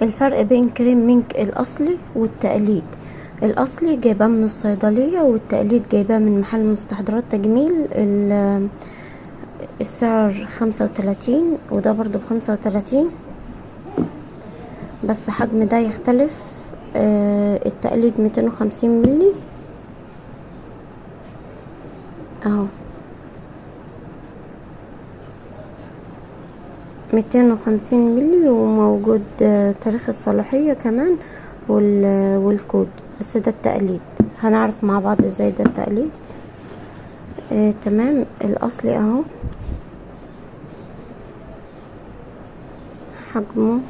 الفرق بين كريم مينك الاصلي والتقليد. الاصلي جايباه من الصيدلية، والتقليد جايباه من محل مستحضرات تجميل. السعر 35 وده برضو ب35، بس حجم ده يختلف. التقليد 250 ملي اهو، 250 ملي، وموجود تاريخ الصلاحية كمان والكود. بس ده التقليد، هنعرف مع بعض ازاي ده التقليد. تمام. الاصلي اهو حجمه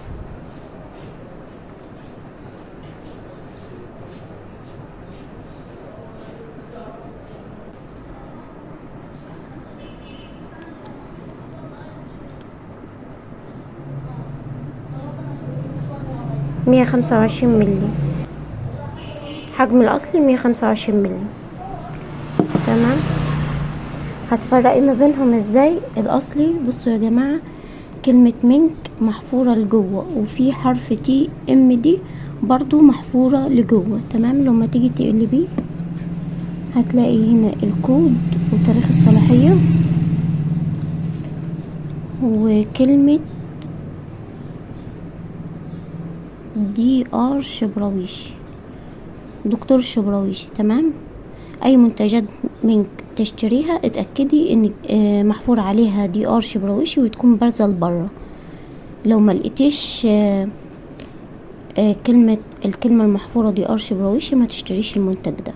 125 ملي، حجم الاصلي 125 ملي. تمام. هتفرقي ما بينهم ازاي؟ الاصلي بصوا يا جماعة، كلمة مينك محفورة لجوه، وفي حرف تي ام دي برضو محفورة لجوه. تمام. لما تيجي تقلبيه هتلاقي هنا الكود وتاريخ الصلاحية وكلمة دي ار شبراويشي، دكتور الشبراويشي. تمام. اي منتجات منك تشتريها اتأكدي ان محفور عليها دي ار شبراويشي وتكون بارزة لبره. لو ما لقيتيش الكلمة المحفورة دي ار شبراويشي ما تشتريش المنتج ده.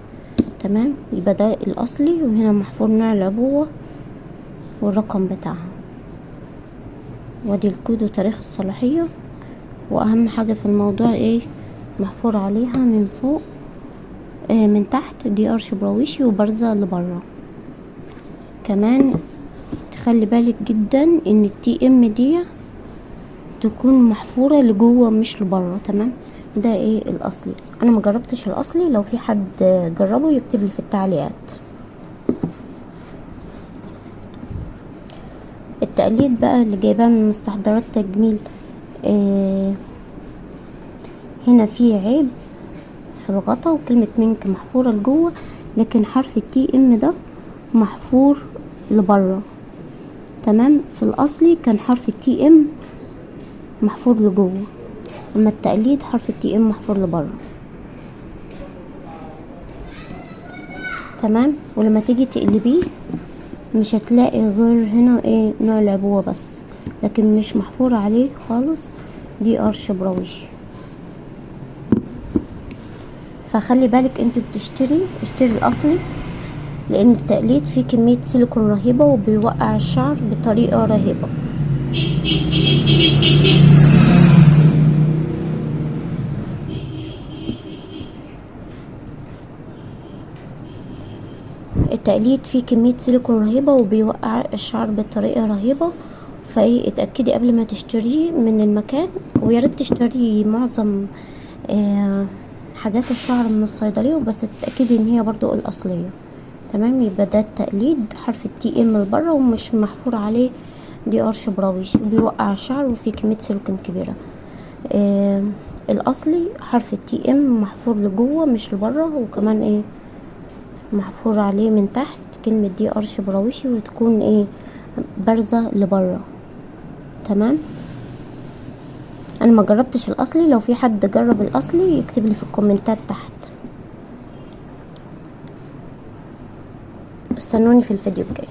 تمام. يبقى ده الاصلي، وهنا محفور نوع العبوة والرقم بتاعها، وادي الكود وتاريخ الصلاحية. واهم حاجة في الموضوع ايه؟ محفور عليها من فوق من تحت دي ار شبراويشي وبارزة لبره. كمان تخلي بالك جدا ان التي ام دي تكون محفورة لجوه مش لبره. تمام. ده ايه الاصلي. انا ما جربتش الاصلي، لو في حد جربه يكتب لي في التعليقات. التقليد بقى اللي جايباه من مستحضرات تجميل، هنا في عيب في الغطا، وكلمة مينك محفورة لجوه، لكن حرف التي ام ده محفور لبره. تمام. في الاصلي كان حرف التي ام محفور لجوه، اما التقليد حرف التي ام محفور لبره. تمام. ولما تيجي تقلبيه مش هتلاقي غير هنا ايه؟ نوع العبوة بس، لكن مش محفور عليه خالص دي ار شبراويشي. فخلي بالك انت اشتري الاصلي، لان التقليد فيه كمية سيليكون رهيبة وبيوقع الشعر بطريقة رهيبة. التقليد فيه كمية سيليكون رهيبة وبيوقع الشعر بطريقة رهيبة. فايه، اتأكدي قبل ما تشتريه من المكان، وياريت تشتري معظم حاجات الشعر من الصيدلية، وبس تتأكدي ان هي برضو الاصلية. تمام. يبقى ده التقليد حرف التي ام لبره ومش محفور عليه دي ار شبراويشي، بيوقع الشعر وفيه كمية سيليكون كبيرة. الاصلي حرف التي ام محفور لجوه مش لبره، وكمان ايه؟ محفور عليه من تحت كلمة دي ار شبراويشي وتكون ايه؟ بارزة لبره. تمام. انا ما جربتش الاصلي، لو في حد جرب الاصلي يكتب لي في الكومنتات تحت. استنوني في الفيديو الجاي.